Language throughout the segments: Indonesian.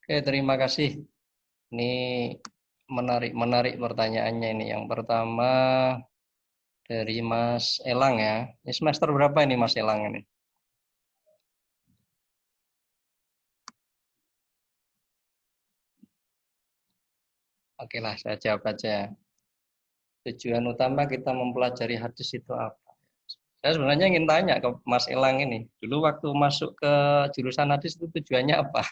Oke, terima kasih. Ini menarik pertanyaannya ini. Yang pertama dari Mas Elang ya. Ini semester berapa ini Mas Elang ini? Oke lah, saya jawab aja. Tujuan utama kita mempelajari hadis itu apa? Saya sebenarnya ingin tanya ke Mas Elang ini. Dulu waktu masuk ke jurusan hadis itu tujuannya apa?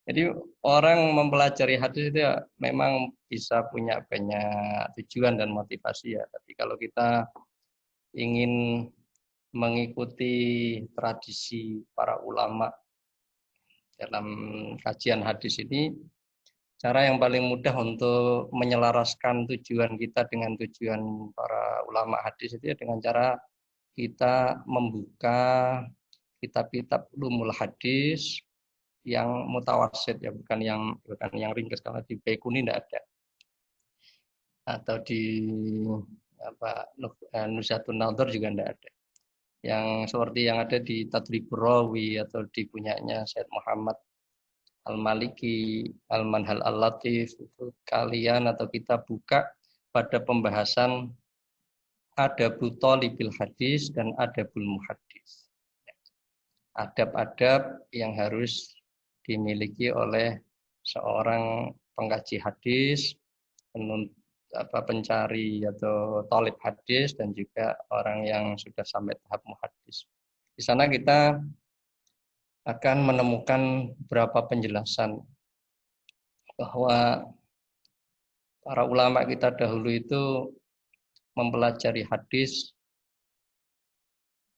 Jadi orang mempelajari hadis itu ya memang bisa punya banyak tujuan dan motivasi ya. Tapi kalau kita ingin mengikuti tradisi para ulama dalam kajian hadis ini, cara yang paling mudah untuk menyelaraskan tujuan kita dengan tujuan para ulama hadis itu ya dengan cara kita membuka kitab-kitab ulumul hadis yang mutawasid ya, bukan yang ringkas. Kalau di Baikuni tidak ada, atau di apa Nuzhatun Nadhar juga tidak ada. Yang seperti yang ada di Tadribur Rawi atau di punyanya Syed Muhammad Al-Maliki, Al-Manhal Al-Latif, itu kalian atau kita buka pada pembahasan adabul thalibil hadis dan adabul muhaddis. Adab-adab yang harus dimiliki oleh seorang pengkaji hadis, pencari atau talib hadis, dan juga orang yang sudah sampai tahap muhaddis. Di sana kita akan menemukan beberapa penjelasan bahwa para ulama kita dahulu itu mempelajari hadis,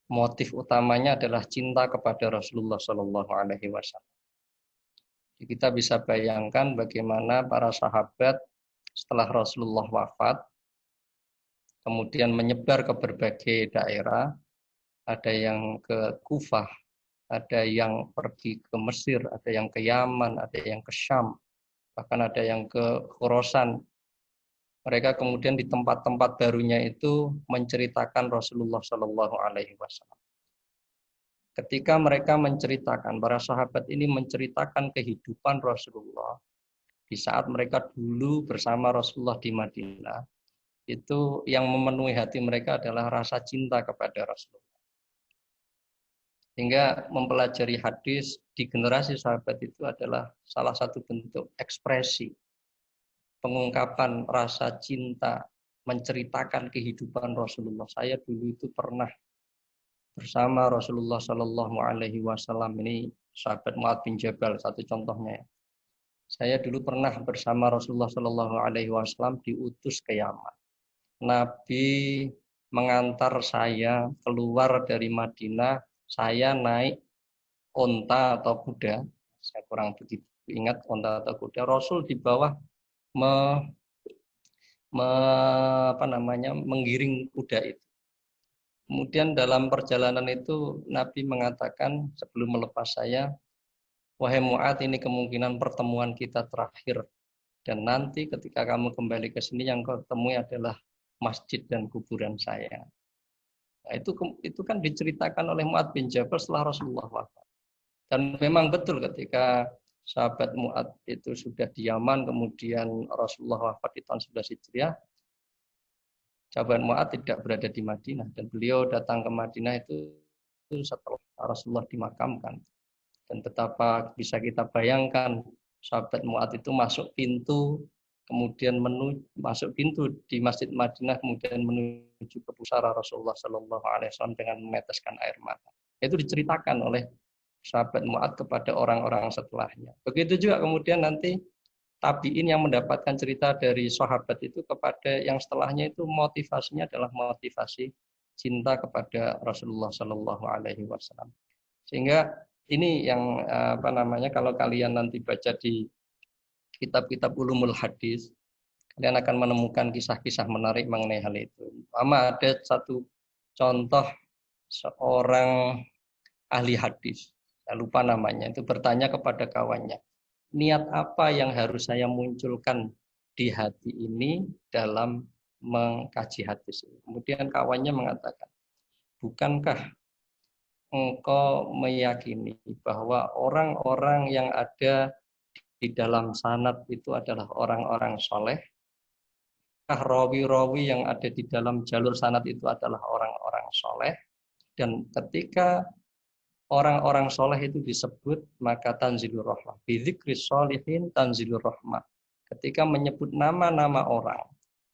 motif utamanya adalah cinta kepada Rasulullah Shallallahu Alaihi Wasallam. Kita bisa bayangkan bagaimana para sahabat setelah Rasulullah wafat, kemudian menyebar ke berbagai daerah, ada yang ke Kufah, ada yang pergi ke Mesir, ada yang ke Yaman, ada yang ke Syam, bahkan ada yang ke Khurasan. Mereka kemudian di tempat-tempat barunya itu menceritakan Rasulullah Shallallahu Alaihi Wasallam. Ketika mereka menceritakan, para sahabat ini menceritakan kehidupan Rasulullah di saat mereka dulu bersama Rasulullah di Madinah, itu yang memenuhi hati mereka adalah rasa cinta kepada Rasulullah. Sehingga mempelajari hadis di generasi sahabat itu adalah salah satu bentuk ekspresi pengungkapan rasa cinta, menceritakan kehidupan Rasulullah. Saya dulu itu pernah bersama Rasulullah Shallallahu Alaihi Wasallam. Ini sahabat Mu'adz bin Jabal, satu contohnya. Saya dulu pernah bersama Rasulullah Shallallahu Alaihi Wasallam diutus ke Yaman. Nabi mengantar saya keluar dari Madinah. Saya naik onta atau kuda. Saya kurang begitu ingat onta atau kuda. Rasul di bawah me, menggiring kuda itu. Kemudian dalam perjalanan itu Nabi mengatakan sebelum melepas saya, wahai Mu'adz, ini kemungkinan pertemuan kita terakhir. Dan nanti ketika kamu kembali ke sini yang kau temui adalah masjid dan kuburan saya. Nah, itu kan diceritakan oleh Mu'adz bin Jabal setelah Rasulullah wafat. Dan memang betul ketika sahabat Mu'adz itu sudah di Yaman, kemudian Rasulullah wafat di tahun 11 Hijriah, sahabat Mu'adz tidak berada di Madinah, dan beliau datang ke Madinah itu setelah Rasulullah dimakamkan. Dan betapa bisa kita bayangkan sahabat Mu'adz itu masuk pintu, kemudian masuk pintu di Masjid Madinah, kemudian menuju ke pusara Rasulullah Shallallahu Alaihi Wasallam dengan meneteskan air mata. Itu diceritakan oleh sahabat Mu'adz kepada orang-orang setelahnya. Begitu juga kemudian nanti tabiin yang mendapatkan cerita dari sahabat itu kepada yang setelahnya, itu motivasinya adalah motivasi cinta kepada Rasulullah Shallallahu Alaihi Wasallam. Sehingga ini yang kalau kalian nanti baca di kitab-kitab ulumul hadis, kalian akan menemukan kisah-kisah menarik mengenai hal itu. Ada satu contoh seorang ahli hadis, saya lupa namanya, itu bertanya kepada kawannya, niat apa yang harus saya munculkan di hati ini dalam mengkaji hadis ini. Kemudian kawannya mengatakan, bukankah engkau meyakini bahwa orang-orang yang ada di dalam sanad itu adalah orang-orang soleh, rawi-rawi yang ada di dalam jalur sanad itu adalah orang-orang soleh, dan ketika orang-orang soleh itu disebut, maka tanzilur rahmah. Bidzikris sholihin tanzilur rahmah. Ketika menyebut nama-nama orang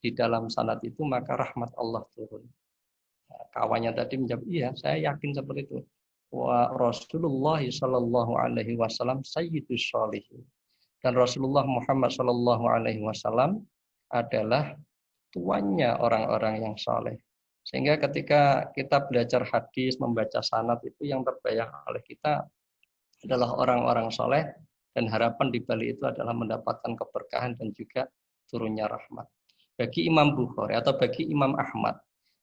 di dalam sanad itu, maka rahmat Allah turun. Nah, kawannya tadi menjawab, iya, saya yakin seperti itu. Wa Rasulullah Shallallahu Alaihi Wasallam sayyidus sholihin. Dan Rasulullah Muhammad Shallallahu Alaihi Wasallam adalah tuannya orang-orang yang soleh. Sehingga ketika kita belajar hadis, membaca sanad itu yang terbayang oleh kita adalah orang-orang soleh, dan harapan di balik itu adalah mendapatkan keberkahan dan juga turunnya rahmat. Bagi Imam Bukhari atau bagi Imam Ahmad,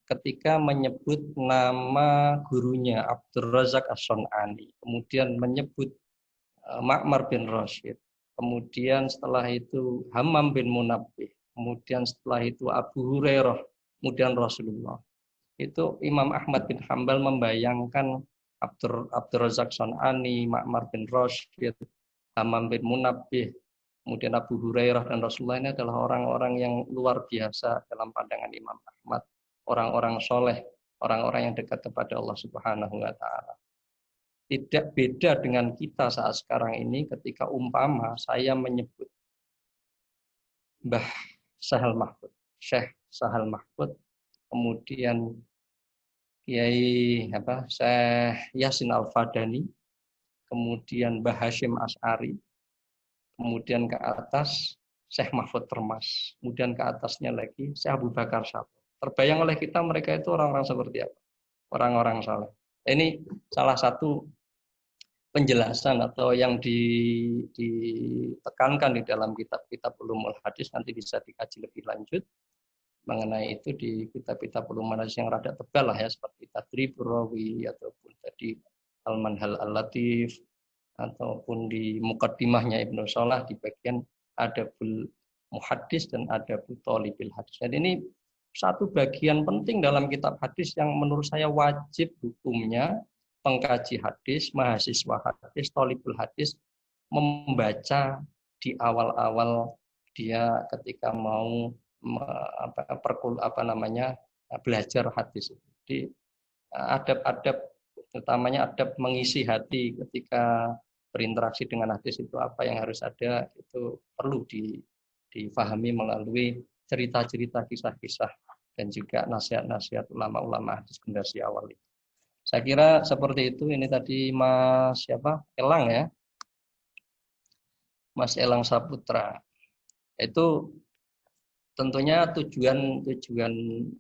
ketika menyebut nama gurunya Abdur Razak As-Sun'ani, kemudian menyebut Ma'mar bin Rashid, kemudian setelah itu Hammam bin Munabbih, kemudian setelah itu Abu Hurairah, kemudian Rasulullah. Itu Imam Ahmad bin Hambal membayangkan Abdur Razak Sun'ani, Ma'mar bin Rashid, Hammam bin Munabbih, kemudian Abu Hurairah dan Rasulullah ini adalah orang-orang yang luar biasa dalam pandangan Imam Ahmad, orang-orang soleh, orang-orang yang dekat kepada Allah Subhanahu wa Ta'ala. Tidak beda dengan kita saat sekarang ini ketika umpama saya menyebut Mbah Sahal Mahfud, Syekh Sahal Mahfud, kemudian Kiai Syekh Yasin Al-Fadani, kemudian Mbah Hashim As'ari, kemudian ke atas Syekh Mahfud Termas, kemudian ke atasnya lagi Syekh Abu Bakar Syafi'i. Terbayang oleh kita mereka itu orang-orang seperti apa? Orang-orang saleh. Ini salah satu penjelasan atau yang ditekankan di dalam kitab-kitab ulumul hadis, nanti bisa dikaji lebih lanjut mengenai itu di kitab-kitab ulumul hadis yang rada tebal lah ya, seperti Tadribur Rawi ataupun tadi Al-Manhal Al-Latif, ataupun di mukaddimahnya Ibnu Shalah di bagian Adabul Muhaddis dan Adabul Thalibil Hadis. Jadi ini satu bagian penting dalam kitab hadis yang menurut saya wajib hukumnya pengkaji hadis, mahasiswa hadis, thalibul hadis membaca di awal-awal dia ketika mau belajar hadis. Jadi adab-adab, utamanya adab mengisi hati ketika berinteraksi dengan hadis itu apa yang harus ada, itu perlu difahami melalui cerita-cerita, kisah-kisah, dan juga nasihat-nasihat ulama-ulama hadis generasi awal. Saya kira seperti itu. Ini tadi Mas Elang ya, Mas Elang Saputra. Itu tentunya tujuan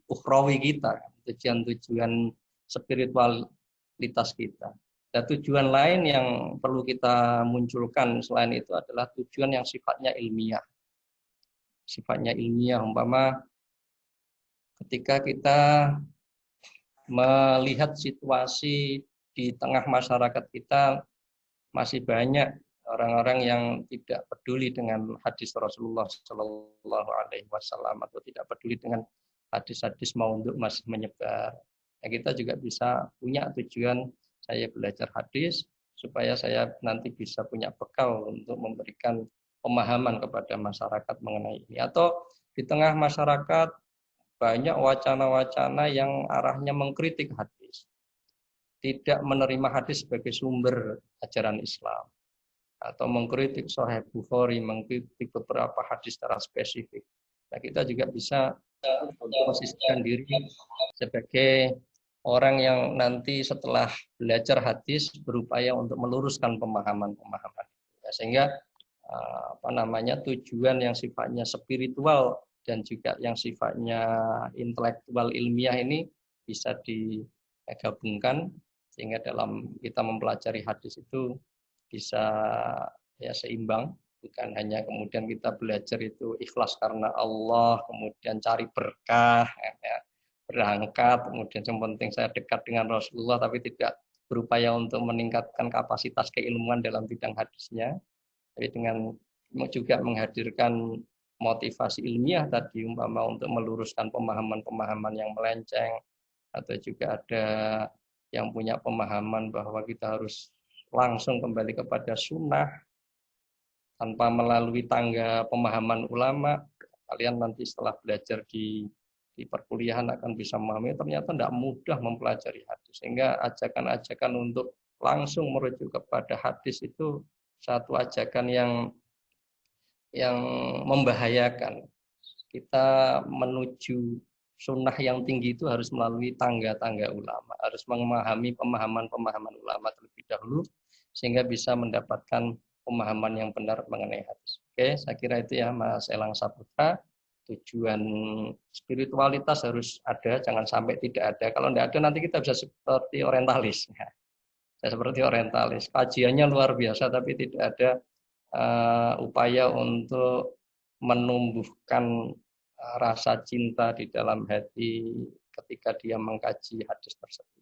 ukhrawi kita, tujuan spiritualitas kita. Dan tujuan lain yang perlu kita munculkan selain itu adalah tujuan yang sifatnya ilmiah. Sifatnya ilmiah, umpama ketika kita melihat situasi di tengah masyarakat kita masih banyak orang-orang yang tidak peduli dengan hadis Rasulullah Shallallahu Alaihi Wasallam atau tidak peduli dengan hadis-hadis maudhu masih menyebar. Ya, kita juga bisa punya tujuan, saya belajar hadis supaya saya nanti bisa punya bekal untuk memberikan pemahaman kepada masyarakat mengenai ini. Atau di tengah masyarakat banyak wacana-wacana yang arahnya mengkritik hadis, tidak menerima hadis sebagai sumber ajaran Islam, atau mengkritik Sahih Bukhari, mengkritik beberapa hadis secara spesifik. Nah, kita juga bisa memposisikan diri sebagai orang yang nanti setelah belajar hadis berupaya untuk meluruskan pemahaman-pemahaman. Ya, sehingga tujuan yang sifatnya spiritual dan juga yang sifatnya intelektual ilmiah ini bisa digabungkan, sehingga dalam kita mempelajari hadis itu bisa ya seimbang, bukan hanya kemudian kita belajar itu ikhlas karena Allah, kemudian cari berkah, ya, berangkat, kemudian yang penting saya dekat dengan Rasulullah, tapi tidak berupaya untuk meningkatkan kapasitas keilmuan dalam bidang hadisnya, tapi dengan juga menghadirkan motivasi ilmiah tadi, umpama untuk meluruskan pemahaman-pemahaman yang melenceng, atau juga ada yang punya pemahaman bahwa kita harus langsung kembali kepada sunnah tanpa melalui tangga pemahaman ulama. Kalian nanti setelah belajar di perkuliahan akan bisa memahami ternyata tidak mudah mempelajari hadis. Sehingga ajakan-ajakan untuk langsung merujuk kepada hadis itu satu ajakan yang membahayakan. Kita menuju sunnah yang tinggi itu harus melalui tangga-tangga ulama, harus memahami pemahaman-pemahaman ulama terlebih dahulu sehingga bisa mendapatkan pemahaman yang benar mengenai hadis. Oke, saya kira itu ya Mas Elang Saputra. Tujuan spiritualitas harus ada, jangan sampai tidak ada. Kalau tidak ada nanti kita bisa seperti orientalis. Ya, seperti orientalis. Kajiannya luar biasa tapi tidak ada upaya untuk menumbuhkan rasa cinta di dalam hati ketika dia mengkaji hadis tersebut.